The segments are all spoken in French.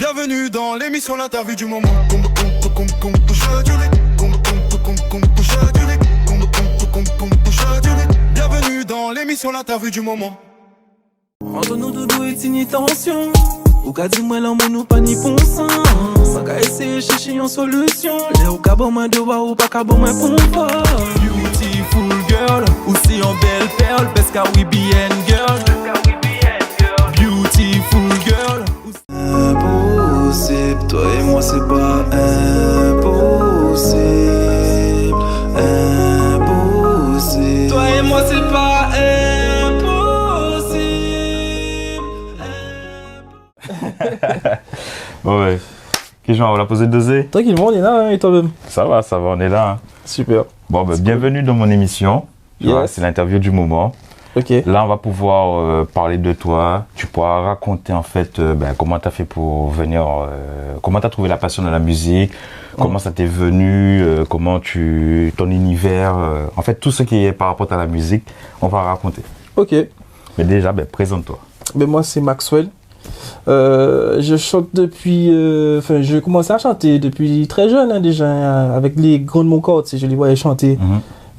Bienvenue dans l'émission L'interview du moment. Bienvenue dans l'émission L'interview du moment. Entre nous doudou et une tension. Ou qu'a dit moi l'amour nous pas ni bon sens. Sans qu'à essayer chercher une solution. Les ou qu'a bon moi de voir ou pas qu'à bon moi pour pas. Beautiful girl, ou si en belle perle. Parce qu'à we bien girl. Beautiful girl. Impossible, toi et moi c'est pas impossible. Impossible. Toi et moi c'est pas impossible. Bon, ouais. Question, on va la poser 2 Tranquillement, on est là, hein, et toi-même? Ça va, on est là. Hein. Super. Bon, bienvenue dans mon émission. Tu vois, c'est l'interview du moment. Ok. Là, on va pouvoir parler de toi. Tu pourras raconter en fait comment tu as fait pour venir, comment tu as trouvé la passion de la musique, comment ça t'est venu, comment ton univers, en fait tout ce qui est par rapport à la musique, on va raconter. Ok. Mais déjà, présente-toi. Moi, c'est Maxwell. Je chante depuis... j'ai commencé à chanter depuis très jeune, hein, déjà, avec les grands de mon corps, je les voyais chanter.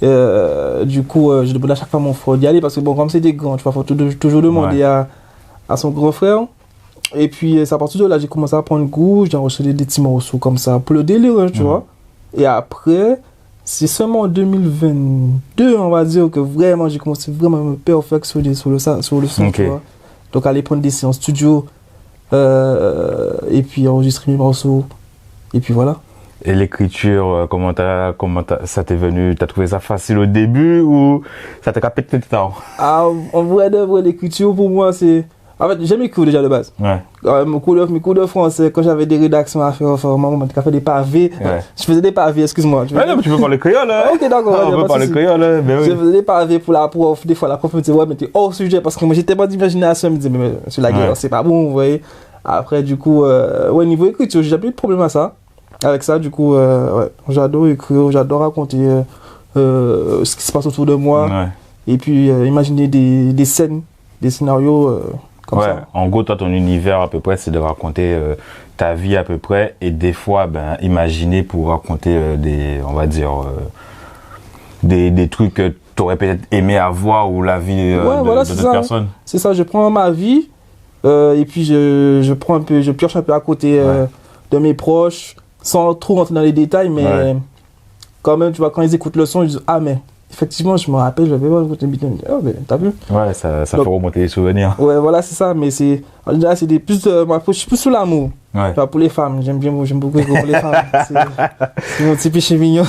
Du coup, je demandais à chaque fois à mon frère d'y aller parce que bon, comme c'est des grands, tu vois, faut toujours demander à son grand frère. Et puis, c'est à partir de là, j'ai commencé à prendre goût, j'ai enregistré des petits morceaux comme ça pour le délire, tu vois. Et après, c'est seulement en 2022, on va dire, que vraiment, j'ai commencé vraiment à me perfectionner sur le son, tu vois. Donc, aller prendre des séances studio, et puis enregistrer mes morceaux, et puis voilà. Et l'écriture, comment ça t'est venu? T'as trouvé ça facile au début ou ça t'a capé tout le temps? En vrai, l'écriture pour moi, c'est... En fait, j'aime écrire déjà de base. Ouais. Mes cours de français, quand j'avais des rédactions à faire, maman m'a fait des pavés. Ouais. Je faisais des pavés, excuse-moi. Non, mais tu peux parler créole, hein? Ok, d'accord. On peut parler créole, hein? Ben oui. Je faisais des pavés pour la prof. Des fois, la prof me disait, ouais, mais t'es hors sujet parce que moi, j'étais pas d'imagination. Elle me disait, mais sur la guerre, c'est pas bon, vous voyez. Après, du coup, niveau écriture, j'ai plus de problème à ça. Avec ça, du coup, j'adore écrire, j'adore raconter ce qui se passe autour de moi. Ouais. Et puis, imaginer des scènes, des scénarios comme ça. En gros, toi, ton univers, à peu près, c'est de raconter ta vie, à peu près. Et des fois, imaginer pour raconter des trucs que tu aurais peut-être aimé avoir ou la vie d'autres personnes. C'est ça, je prends ma vie et puis je pioche un peu à côté de mes proches. Sans trop rentrer dans les détails, mais quand même, tu vois, quand ils écoutent le son, ils disent « Ah, mais effectivement, je me rappelle, j'avais pas écouté une oh, mais t'as vu ?» Ouais, ça fait remonter les souvenirs. Ouais, voilà, c'est ça, mais c'est... En général, c'est moi, je suis plus sous l'amour. Ouais. Tu vois, pour les femmes, j'aime beaucoup pour les femmes. C'est mon petit péché mignon.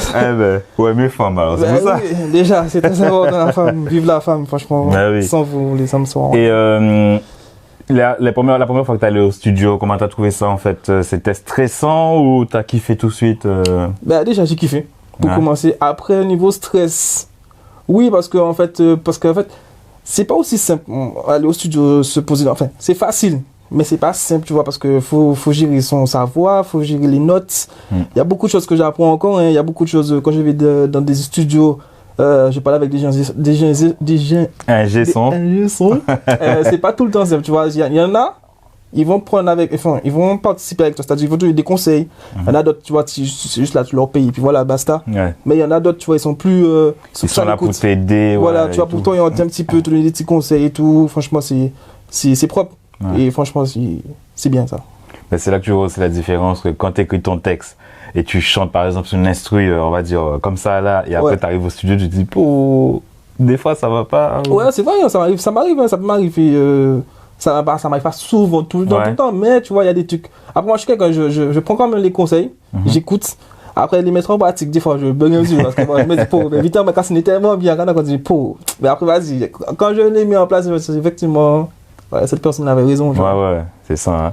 Mes femmes, alors, c'est pour ça. Oui, déjà, c'est très important, la femme. Vive la femme, franchement. Sans vous, les hommes sont... Et... La première fois que t'es allé au studio, comment t'as trouvé ça en fait? C'était stressant ou t'as kiffé tout de suite? Déjà j'ai kiffé pour commencer. Après niveau stress, oui parce que en fait c'est pas aussi simple aller au studio se poser. Enfin c'est facile, mais c'est pas simple tu vois parce que faut gérer sa voix, faut gérer les notes. Il y a beaucoup de choses que j'apprends encore. Il y a beaucoup de choses quand je vais dans des studios. Je parle avec des gens c'est pas tout le temps simple, tu vois. Il y en a, ils vont participer avec toi, c'est-à-dire ils vont te donner des conseils. Il y en a d'autres, tu vois, c'est juste là, tu leur payes, et puis voilà, basta. Ouais. Mais il y en a d'autres, tu vois, ils sont plus. Ils sont là pour t'aider. Voilà, tu vois, pourtant, ils ont un petit peu te donner des petits conseils et tout. Franchement, c'est propre. Ouais. Et franchement, c'est bien ça. Mais c'est là que tu vois, c'est la différence que quand tu écris ton texte et tu chantes par exemple sur une instru, on va dire comme ça là, et après tu arrives au studio, tu te dis, des fois ça va pas. Ouais, c'est vrai, ça m'arrive, ça peut m'arriver. Ça m'arrive pas souvent, tout le temps, mais tu vois, il y a des trucs. Après, moi je suis quelqu'un, je prends quand même les conseils, j'écoute. Après, les mettre en pratique, des fois je bug un peu parce que moi, je me dis, mais vite, mais quand ce n'est tellement bien, quand je dis, mais après, vas-y, quand je l'ai mis en place, effectivement, cette personne avait raison. Ouais, c'est ça. Hein.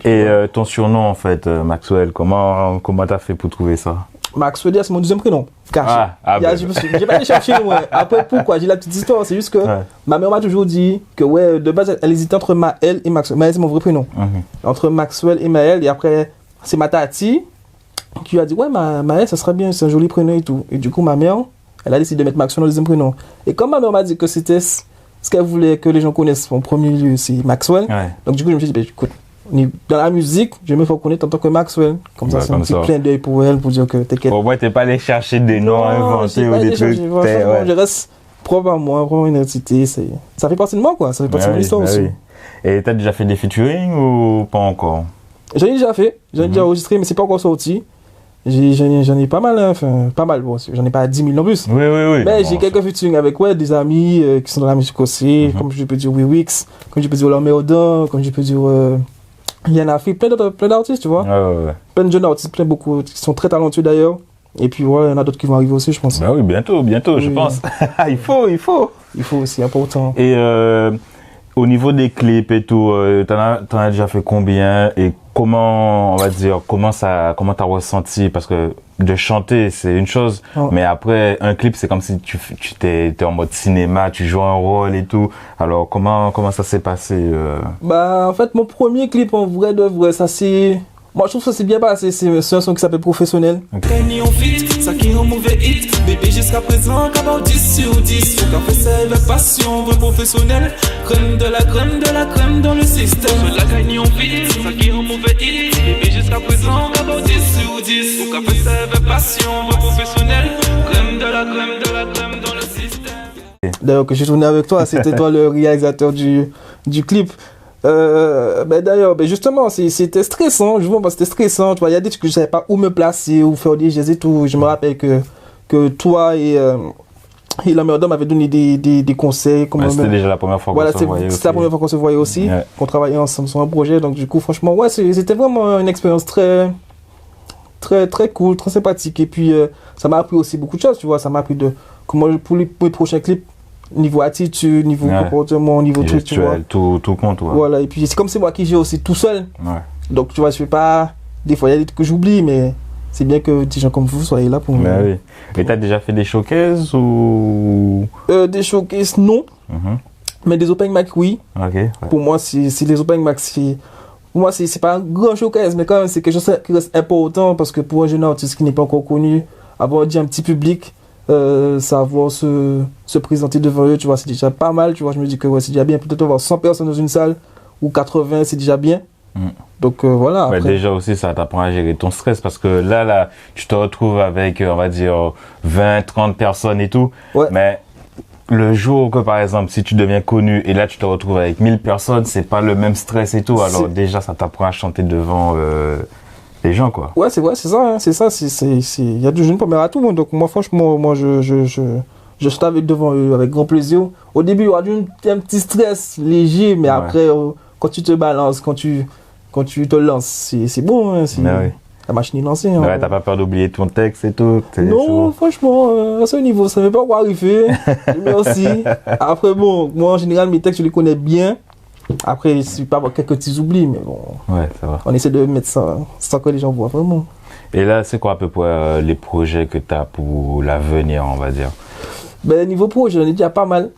Et ton surnom en fait, Maxwell, comment t'as fait pour trouver ça? Maxwell, c'est mon deuxième prénom. J'ai pas été chercher, Après, pourquoi? J'ai la petite histoire, c'est juste que ma mère m'a toujours dit que, de base, elle hésitait entre Maël et Maxwell. Maël, c'est mon vrai prénom. Entre Maxwell et Maël, et après, c'est ma tati qui a dit, Maël, ça serait bien, c'est un joli prénom et tout. Et du coup, ma mère, elle a décidé de mettre Maxwell dans le deuxième prénom. Et comme ma mère m'a dit que c'était ce qu'elle voulait que les gens connaissent, mon premier lieu, c'est Maxwell. Donc, du coup, je me suis dit, écoute, Dans la musique, je me fais connaître en tant que Maxwell. Comme ça, Ouais, c'est un comme petit ça. clin d'œil pour elle, pour dire que t'inquiète. Au moins, t'es pas allé chercher des noms inventés j'ai ou pas des été trucs. chercher, franchement, Ouais. je reste propre à moi, propre à mon identité. Ça fait partie de moi, quoi. Ça fait partie de mon histoire aussi. Oui. Et t'as déjà fait des featuring ou pas encore? J'en ai déjà fait, j'en ai déjà enregistré, mais c'est pas encore sorti. J'en ai pas mal, hein, enfin, pas mal, bon, j'en ai pas 10 000 non plus. Oui. Mais Bon, j'ai quelques featuring avec des amis qui sont dans la musique aussi, comme je peux dire Wix, comme je peux dire L'Homme comme je peux dire Yana Fi, plein d'artistes, tu vois. Ouais. Plein de jeunes artistes, plein beaucoup, qui sont très talentueux d'ailleurs. Et puis voilà, il y en a d'autres qui vont arriver aussi, je pense. Bah oui, bientôt, je Oui. pense. il faut. Il faut, c'est important. Et au niveau des clips et tout, t'en as déjà fait combien et comment, on va dire, comment t'as ressenti? Parce que de chanter, c'est une chose, Ouais. mais après, un clip, c'est comme si tu t'es en mode cinéma, tu joues un rôle et tout. Alors, comment ça s'est passé? Bah, en fait, mon premier clip en vrai de vrai, ça c'est. Moi, je trouve que ça s'est bien passé. C'est un son qui s'appelle Professionnel. Gagné en fit, ça qui est un mauvais hit. Bébé jusqu'à présent, qu'avoir 10 sur 10. Faut qu'en fait ça avec passion, vrai professionnel. Crème de la crème dans le système. Je la gagne en fit, ça qui est un mauvais hit. Bébé jusqu'à présent, qu'avoir 10 sur 10. Faut qu'en fait ça avec passion, vrai professionnel. Crème de la crème dans le système. D'ailleurs, que j'ai tourné avec toi, c'était toi le réalisateur du clip. D'ailleurs, justement, c'était stressant, je vois, parce que c'était stressant, tu vois, il y a des trucs que je savais pas où me placer, où faire des gestes et tout. Je me rappelle que toi et L'Homme m'avaient donné des conseils. Ouais, c'était déjà la première fois qu'on Voilà, se voyait aussi. c'était la première fois qu'on se voyait aussi, Ouais. qu'on travaillait ensemble sur un projet. Donc, du coup, franchement, ouais, c'était vraiment une expérience très cool, très sympathique. Et puis, ça m'a appris aussi beaucoup de choses, tu vois. Ça m'a appris de comment, pour les prochains clips, niveau attitude, niveau Ouais. comportement, niveau truc, tu vois. Gestuel, tout compte, ouais. Voilà, et puis c'est comme c'est moi qui gère aussi tout seul. Ouais. Donc, tu vois, je fais pas. Des fois, il y a des trucs que j'oublie, mais c'est bien que des gens comme vous soyez là pour Bah me. oui. Et t'as déjà fait des showcases ou? Des showcases, non. Mhm. Mais des open mic, oui. Ok. Ouais. Pour moi, c'est les open mic, pour moi, c'est pas un grand showcase, mais quand même, c'est quelque chose qui reste important parce que pour un jeune artiste qui n'est pas encore connu, avoir dit un petit public, savoir se présenter devant eux, tu vois, c'est déjà pas mal, tu vois. Je me dis que ouais, c'est déjà bien. Peut-être avoir 100 personnes dans une salle ou 80, c'est déjà bien. Mm. Donc voilà. Ouais, Après, déjà aussi, ça t'apprend à gérer ton stress parce que là, tu te retrouves avec, on va dire, 20, 30 personnes et tout. Ouais. Mais le jour que, par exemple, si tu deviens connu et là, tu te retrouves avec 1000 personnes, c'est pas le même stress et tout. Alors déjà, ça t'apprend à chanter devant les gens, quoi. ouais, c'est vrai, c'est ça, hein, c'est ça. Il y a du jeune première à tout le monde. Donc moi, franchement, moi, je chante avec devant eux avec grand plaisir. Au début, il y aura un petit stress léger, mais Ouais. après, quand tu te balances, quand tu te lances, c'est bon. Hein, Mais oui. La machine est lancée. Hein. Ouais, t'as pas peur d'oublier ton texte et tout. Non, franchement, à ce niveau, ça ne m'est pas encore arrivé. Merci. Après, bon, moi, en général, mes textes, je les connais bien. Après, il suffit pas avoir quelques petits oublis, mais bon, Ouais, ça va. on essaie de mettre ça sans que les gens voient vraiment. Et là, c'est quoi à peu près les projets que t'as pour l'avenir, on va dire? Niveau pro, j'en ai déjà pas mal.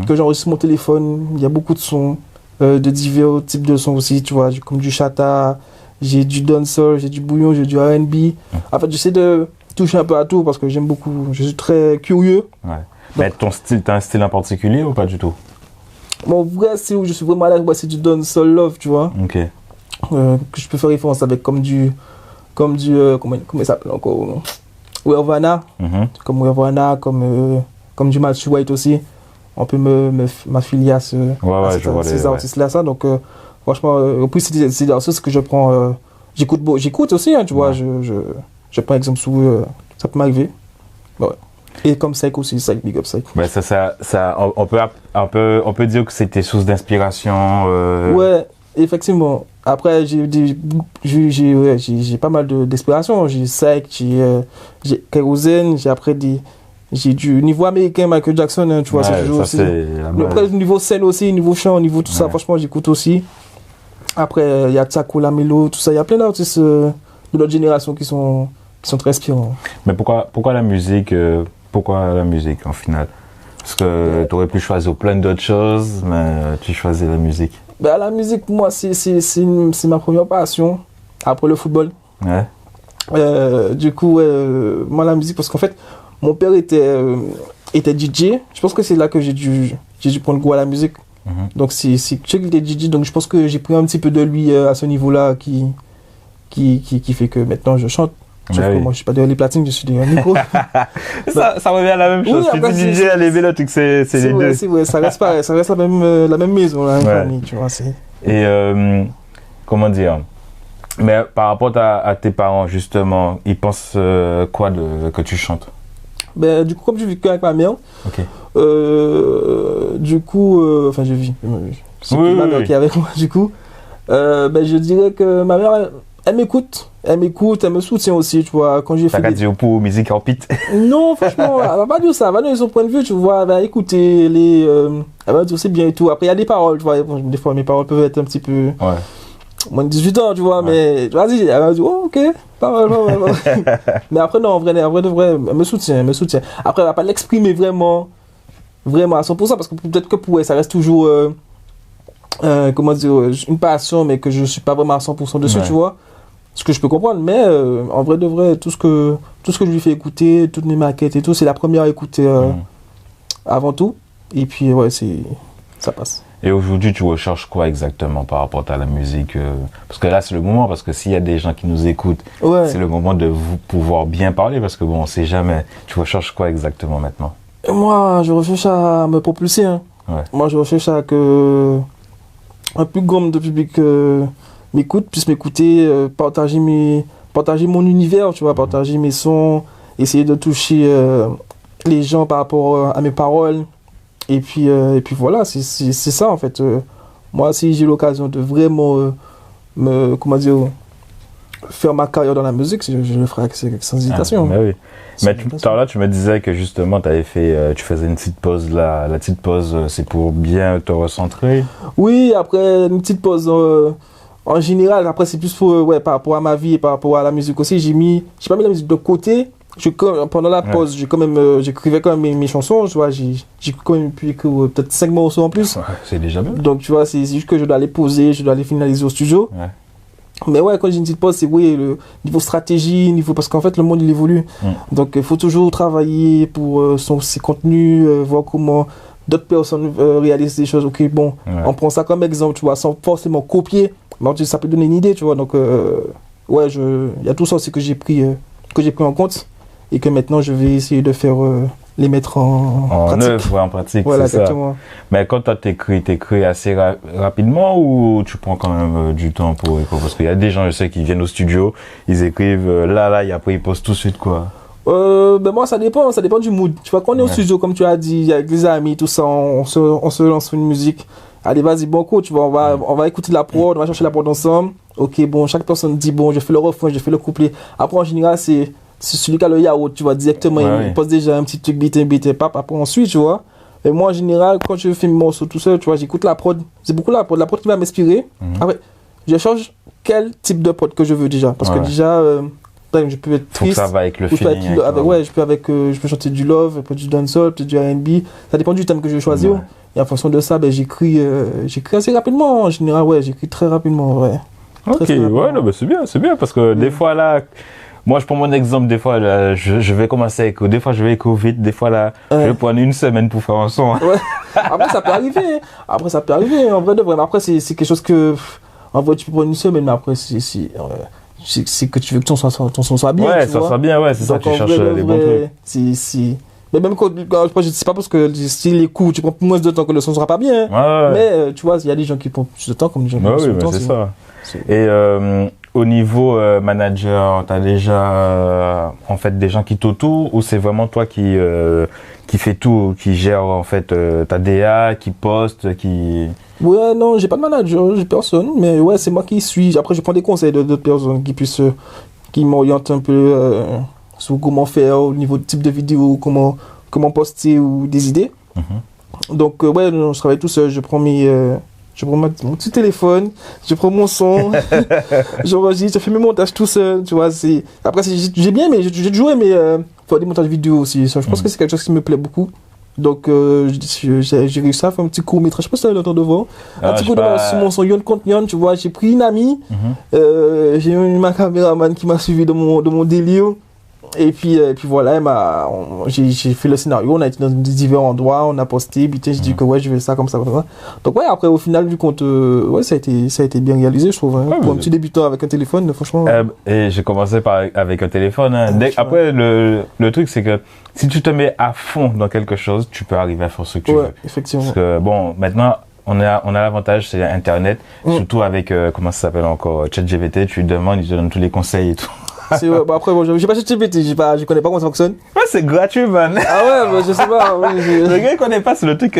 Que j'enregistre sur mon téléphone. Il y a beaucoup de sons, de divers types de sons aussi, tu vois, comme du chata, j'ai du dancehall, j'ai du bouillon, j'ai du R&B. En fait, j'essaie de toucher un peu à tout parce que j'aime beaucoup, je suis très curieux. Ouais. Mais ton style, t'as un style en particulier ou pas du tout? Mon vrai style où je suis vraiment à l'aise, c'est du dancehall love, tu vois. Ok. Que je peux faire référence avec comme comment il s'appelle encore, Wervana, Mhm. comme Wervana, comme du Matthew White aussi. On peut m'affilier à, je vois ces les- artistes-là, ça. Donc, franchement, en plus, c'est des artistes que je prends. J'écoute aussi, hein, tu vois. Je prends exemple sous eux, ça peut m'arriver. Ouais. Et comme Psych aussi, Psych, Big Up Psych. Ouais, on peut dire que c'est tes sources d'inspiration. Ouais, effectivement. Après, j'ai pas mal d'inspiration. J'ai Psych, j'ai Kérosène, j'ai du niveau américain, Michael Jackson, hein, tu vois, Ouais, c'est toujours ça, aussi. c'est la base. Après, niveau scène aussi, niveau chant, niveau tout ça, Ouais. franchement, j'écoute aussi. Après, il y a Tsako, Lamelo, tout ça. Il y a plein d'artistes de notre génération qui sont très inspirants. Mais pourquoi la musique en final? Parce que tu aurais pu choisir plein d'autres choses, mais tu choisis la musique. La musique, pour moi, c'est ma première passion. Après le football. Ouais. Du coup, moi, la musique, parce qu'en fait, mon père était DJ. Je pense que c'est là que j'ai dû prendre goût à la musique. Donc c'est Chuck, il était DJ, donc je pense que j'ai pris un petit peu de lui à ce niveau-là qui fait que maintenant je chante. Sauf que moi je suis pas derrière les platines, je suis derrière le micro. ça revient à la même chose. Oui, tu dis DJ à les vélos, c'est les deux. C'est vrai, ça reste pareil, ça reste la même maison, la même famille, tu vois. Et comment dire? Mais par rapport à tes parents, justement, ils pensent quoi que tu chantes? Ben, du coup, comme je vis qu'avec ma mère, Ok. du coup, enfin, je vis. C'est ma mère qui est avec moi, du coup. Ben, je dirais que ma mère, elle m'écoute, elle me soutient aussi, tu vois. Quand j'ai fait. T'as qu'à dire pour musique en pit. Non, franchement, elle va pas dire ça, elle va donner son point de vue, tu vois. Elle va écouter elle va dire c'est bien et tout. Après, il y a des paroles, tu vois. Bon, des fois, mes paroles peuvent être un petit peu. Ouais. Moins de 18 ans, tu vois, mais vas-y, elle va dire, oh, ok, pas mal. Mais après, non, en vrai de vrai, elle me soutient. Après, elle va pas l'exprimer vraiment à 100%, parce que peut-être que pour elle, ça reste toujours, comment dire, une passion, mais que je suis pas vraiment à 100% dessus, tu vois. Ce que je peux comprendre, mais en vrai de vrai, tout ce que je lui fais écouter, toutes mes maquettes et tout, c'est la première à écouter avant tout. Et puis, ouais, ça passe. Et aujourd'hui, tu recherches quoi exactement par rapport à la musique? Parce que là, c'est le moment, parce que s'il y a des gens qui nous écoutent, c'est le moment de vous pouvoir bien parler, parce que bon, on sait jamais. Tu recherches quoi exactement maintenant? Moi, je recherche à me propulser. Hein. Ouais. Moi, je recherche à que un plus grand nombre de public puisse m'écouter, partager mon univers, tu vois, partager mes sons, essayer de toucher les gens par rapport à mes paroles. Et puis voilà, c'est ça en fait. Moi, si j'ai l'occasion de vraiment faire ma carrière dans la musique, je le ferai sans hésitation. Mais oui. Mais tout à l'heure, tu me disais que justement, tu faisais une petite pause là. La petite pause, c'est pour bien te recentrer? Oui, après une petite pause en général. Après, c'est plus par rapport à ma vie et par rapport à la musique aussi. J'ai pas mis la musique de côté. Pendant la pause, j'écrivais quand même mes chansons, tu vois, j'ai quand même pu écrire peut-être 5 morceaux en plus. Ouais, c'est déjà bien. Donc, tu vois, c'est juste que je dois les poser, je dois les finaliser au studio. Ouais. Mais ouais, quand j'ai une petite pause, c'est le niveau stratégie, parce qu'en fait, le monde, il évolue. Donc, il faut toujours travailler pour ses contenus, voir comment d'autres personnes réalisent des choses. Ok, bon, on prend ça comme exemple, tu vois, sans forcément copier, mais ça peut donner une idée, tu vois. Donc, il y a tout ça aussi que j'ai pris en compte. Et que maintenant, je vais essayer de faire les mettre en pratique. Œuvre, en pratique, voilà, c'est exactement. Ça. Mais quand tu t'écris assez rapidement ou tu prends quand même du temps pour écrire? Parce qu'il y a des gens, je sais, qui viennent au studio, ils écrivent là, et après ils postent tout de suite, quoi. Moi, ça dépend du mood. Tu vois, quand on est au studio, comme tu as dit, avec des amis, tout ça, on se lance une musique. Allez, vas-y, banco, tu vois, on va écouter la prod, on va chercher la prod ensemble. Ok, bon, chaque personne dit, bon, je fais le refrain, je fais le couplet. Après, en général, c'est celui qui a le yaourt, tu vois, directement, il pose déjà un petit truc, beat, pap, après on suit, tu vois. Et moi, en général, quand je fais mes morceaux tout seul, tu vois, j'écoute la prod. C'est beaucoup la prod qui va m'inspirer. Après, je change quel type de prod que je veux déjà. Parce que déjà, je peux être triste. Faut que ça va avec le feeling. Je peux chanter du love, du dancehall, peut-être du R&B. Ça dépend du thème que je vais choisir. Et en fonction de ça, j'écris assez rapidement. En général, j'écris très rapidement, Ok, c'est bien, parce que des fois, là... Moi, je prends mon exemple, des fois, là, je vais commencer à écouter, des fois, je vais écouter vite, des fois, là, je vais prendre une semaine pour faire un son. Ouais. Après, ça peut arriver, en vrai de vrai. Mais après, c'est quelque chose que, en vrai, tu peux prendre une semaine, mais après, c'est que tu veux que ton son soit bien. Ouais, ça soit bien, c'est ça, tu cherches les bons trucs. Mais même quand je sais pas parce que si les coups, tu prends moins de temps que le son sera pas bien. Mais, tu vois, il y a des gens qui prennent plus de temps, comme des gens qui prennent plus de temps. C'est ça. Et, au niveau manager, tu as déjà en fait des gens qui t'entourent ou c'est vraiment toi qui fait tout, qui gère en fait ta DA, qui poste, qui... Ouais, non, j'ai pas de manager, j'ai personne, mais c'est moi qui suis. Après, je prends des conseils d'autres personnes qui m'orientent un peu sur comment faire au niveau de type de vidéo, comment poster ou des idées. Donc, je travaille tout seul, je prends mon petit téléphone, je prends mon son, j'enregistre, je fais mes montages tout seul, tu vois. Après, j'ai bien, mais j'ai joué, mais faire des montages vidéo aussi. Je pense que c'est quelque chose qui me plaît beaucoup. Donc, j'ai réussi à faire un petit court-métrage, je sais pas si tu as l'entendre devant. Un petit court-métrage sur mon son Yon contre Yon, tu vois. J'ai pris une amie, j'ai eu ma caméraman qui m'a suivi dans mon délire. Et puis voilà, j'ai fait le scénario, on a été dans divers endroits, on a posté, puis j'ai dit que ouais, je vais ça comme ça, comme ça. Donc ouais, après au final du compte, ouais, ça a été bien réalisé, je trouve. Hein. Pour un petit débutant avec un téléphone, franchement. Et j'ai commencé avec un téléphone. Hein. Après, le truc, c'est que si tu te mets à fond dans quelque chose, tu peux arriver à faire ce que tu veux. Effectivement. Parce que bon, maintenant, on a l'avantage, c'est Internet, surtout avec, comment ça s'appelle encore, ChatGPT, tu lui demandes, il te donne tous les conseils et tout. Après, bon, j'ai pas ChatGPT, je connais pas comment ça fonctionne. Ouais, c'est gratuit, man. Ah ouais, bah, je sais pas. Le gars, il connaît pas, c'est le truc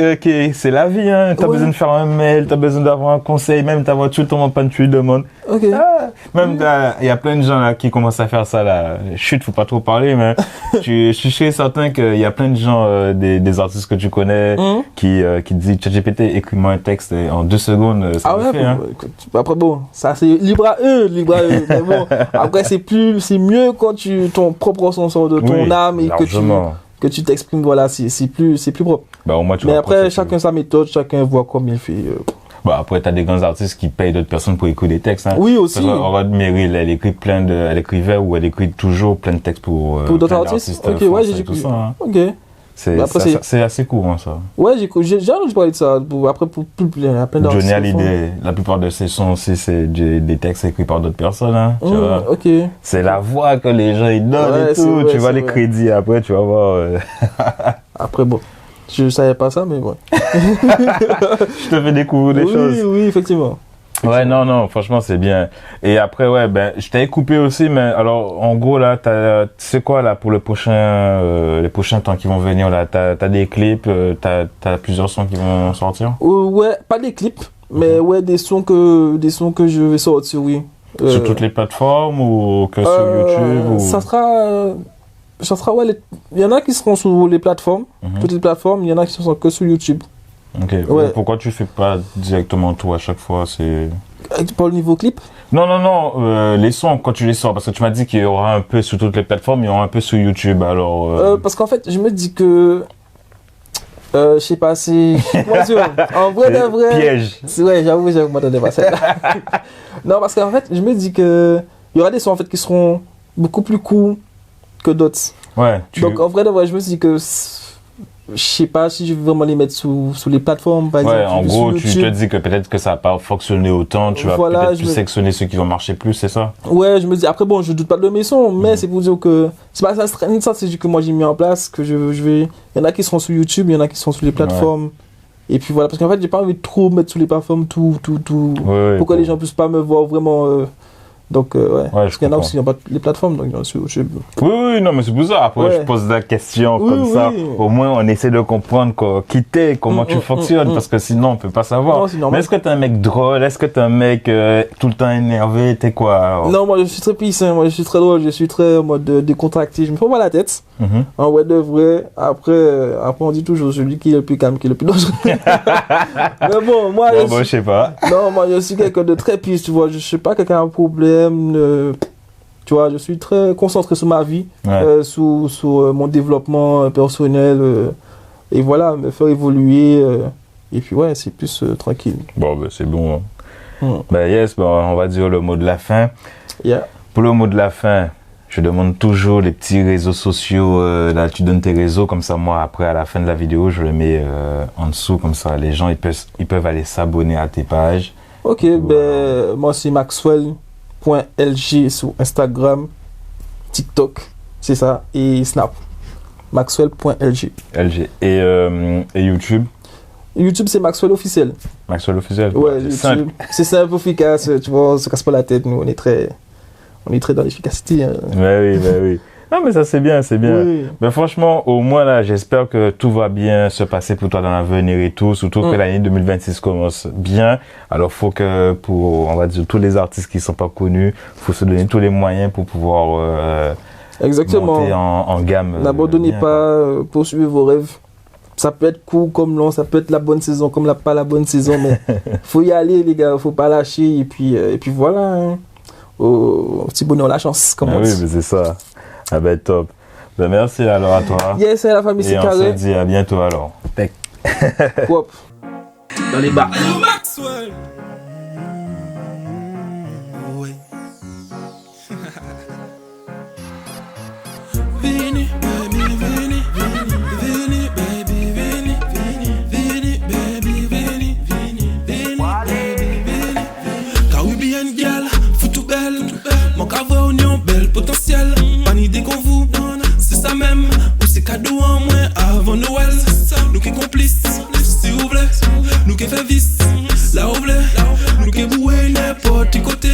c'est la vie, hein. T'as besoin de faire un mail, t'as besoin d'avoir un conseil, même ta voiture tombe en panne, tu lui demandes. Ok. Même, il y a plein de gens, là, qui commencent à faire ça, là. Chut, faut pas trop parler, mais je suis certain qu'il y a plein de gens, des artistes que tu connais, qui disent, ChatGPT, écris-moi un texte en 2 secondes, ça le fait, hein. Après, bon, ça, c'est libre à eux. Mais bon, après, c'est mieux quand ton propre ressenti de ton âme et que tu t'exprimes, voilà, c'est plus propre. Bah, au moins, mais après, chacun sa méthode, chacun voit comme il fait. Bah, après, t'as des grands artistes qui payent d'autres personnes pour écrire des textes, hein. Oui, aussi. Rod Merrill, elle écrivait ou elle écrit toujours plein de textes pour d'autres artistes. Ok, ouais, j'ai écouté. Hein. Ok. C'est assez courant, ça. Ouais, j'ai entendu parler de ça. Après, il y a plein d'artistes. Johnny Hallyday, la plupart de ses sons aussi, c'est des textes écrits par d'autres personnes, hein. Tu vois. Ok. C'est la voix que les gens ils donnent et tout. Tu vois les crédits après, tu vas voir. Après, bon. Je savais pas ça, mais ouais. Je te fais découvrir des choses. Oui, effectivement. Ouais, non, franchement, c'est bien. Et après, ouais, je t'avais coupé aussi, mais alors, en gros, là, tu sais quoi, là, pour les prochains temps qui vont venir, là, t'as des clips, t'as plusieurs sons qui vont sortir? Ouais, pas des clips, mais ouais, des sons que je vais sortir, oui. Sur toutes les plateformes ou que sur YouTube ou... Ça sera, ouais, il y en a qui seront sur les plateformes, toutes les plateformes, il y en a qui seront que sur YouTube. Ok, ouais. Pourquoi tu fais pas directement tout à chaque fois, Pas le niveau clip? Non, les sons, quand tu les sors, parce que tu m'as dit qu'il y aura un peu sur toutes les plateformes, il y aura un peu sur YouTube, alors... Parce qu'en fait, je me dis que... je sais pas si... En vrai de vrai... Piège. Ouais, j'avoue, je m'attendais pas à ça. Non, parce qu'en fait, je me dis que... Il y aura des sons, en fait, qui seront beaucoup plus courts que d'autres. Ouais. Donc, en vrai de vrai, je me dis que... Je sais pas si je vais vraiment les mettre sous les plateformes, par exemple. En gros, tu te dis que peut-être que ça va pas fonctionner autant, tu vas peut-être plus sélectionner ceux qui vont marcher plus, c'est ça? Ouais, je me dis, après bon, je doute pas de mes sons, mais c'est pour dire que, c'est pas ça, c'est que moi j'ai mis en place, que je vais, il y en a qui seront sur YouTube, il y en a qui seront sur les plateformes. Ouais. Et puis voilà, parce qu'en fait, j'ai pas envie de trop mettre sur les plateformes tout, pour que les gens puissent pas me voir vraiment, donc, parce qu'il y en a aussi dans les plateformes, donc je... Oui, non, mais c'est pour ça. Après, je pose la question ça. Au moins, on essaie de comprendre qui t'es, comment tu fonctionnes, parce que sinon, on peut pas savoir. Non, mais est-ce que t'es un mec drôle? Est-ce que t'es un mec tout le temps énervé? T'es quoi? Alors? Non, moi, je suis très peace, hein. Moi, je suis très drôle, je suis très en mode décontracté. Je me prends pas la tête. En vrai de vrai. Après, on dit toujours celui qui est le plus calme, qui est le plus dangereux. Mais bon, moi, je sais pas. Non, moi, je suis quelqu'un de très peace, tu vois. Je suis pas quelqu'un à un problème. Tu vois, je suis très concentré sur ma vie, sur mon développement personnel, et voilà, me faire évoluer, et puis ouais, c'est plus tranquille. Bon, c'est bon. On va dire le mot de la fin. Yeah. Pour le mot de la fin, je demande toujours les petits réseaux sociaux, là tu donnes tes réseaux, comme ça moi après à la fin de la vidéo, je le mets en dessous, comme ça les gens ils peuvent aller s'abonner à tes pages. Ok, moi c'est Maxwell.lg sur Instagram, TikTok, c'est ça, et Snap. Maxwell.lg. LG. Et YouTube? YouTube, c'est Maxwell officiel. Maxwell officiel? Ouais, c'est simple, efficace, tu vois, on se casse pas la tête, nous, on est très dans l'efficacité. Hein. Oui. Non, mais ça, c'est bien. Oui. Mais franchement, au moins, là, j'espère que tout va bien se passer pour toi dans l'avenir et tout, surtout que l'année 2026 commence bien. Alors, faut que, on va dire, tous les artistes qui sont pas connus, faut se donner tous les moyens pour pouvoir, exactement, monter en gamme. N'abandonnez pas, poursuivez vos rêves. Ça peut être court comme long, ça peut être la bonne saison comme pas la bonne saison, mais faut y aller, les gars, faut pas lâcher, et puis voilà, hein. Au petit bonheur, la chance, comme on dit. Oui, mais c'est ça. Ah ben top. Ben merci alors à toi. Yes, c'est la famille, c'est carré. Et on se dit à bientôt alors. Hop. Dans les bars. Maxwell. Vini, baby, vini, vini, vini, baby, vini, vini, vini, baby, vini, vini, vini, baby, vini. Caribbean girl, foutu belle, mon cavre union belle potentiel. Pas ni idée qu'on vous, c'est ça même. Ou c'est cadeau en moins avant Noël. Nous qui complices, si vous voulez, nous qui fait vice, là où vous voulez, nous qui bouez n'importe côté.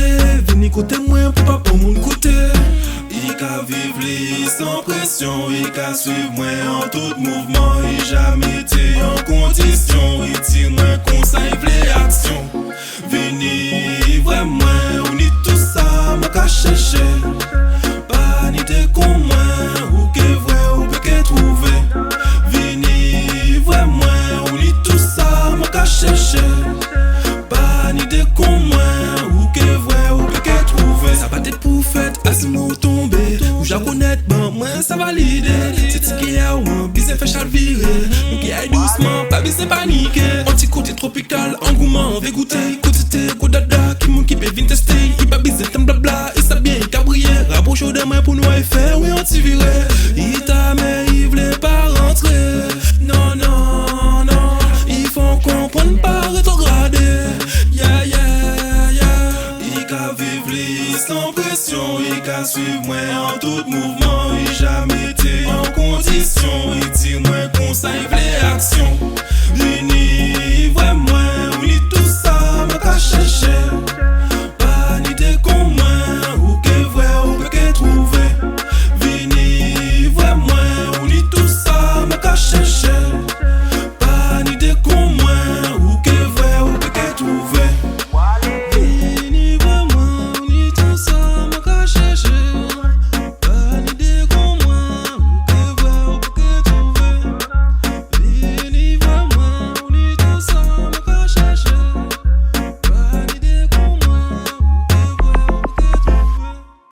Venez côté moins pour pas pour mon côté. Il qu'à vivre li sans pression, il qu'à suivre moi en tout mouvement. Il jamais été en condition, il tire moins conseil, les actions. Venez vraiment, on est tout ça, m'a qu'à chercher. Pas ni de con moins, ou que vrai, ou que trouver. Venez vraiment, on est tout ça, m'a qu'à chercher. Pas ni de con moins, ou que vrai, ou que trouver. Ça va être pour fête, à ce mot tomber. Ou j'ai connaître, ben moi ça valide. C'est ce qui est à un baiser fait chalvirer. Donc qui aille doucement, pas baiser paniquer. Anti-côté tropical, engouement, veut goûter. Côté côte dada, qui m'occupe et vient tester. Il va baiser, t'en blabla, et ça bien, cabrier. Rapproche au demain pour nous faire, oui, anti-viré. Il t'a mais il voulait pas rentrer. Non, non, non, ils font comprendre pas rétrograder. Yeah, yeah, yeah. Il qu'à vivre li sans pression, il qu'à suivre moi en tout mouvement. Il jamais été en condition, il tire moins conseil, les actions. Vini, vraiment, on lit tout ça, m'a qu'à chercher.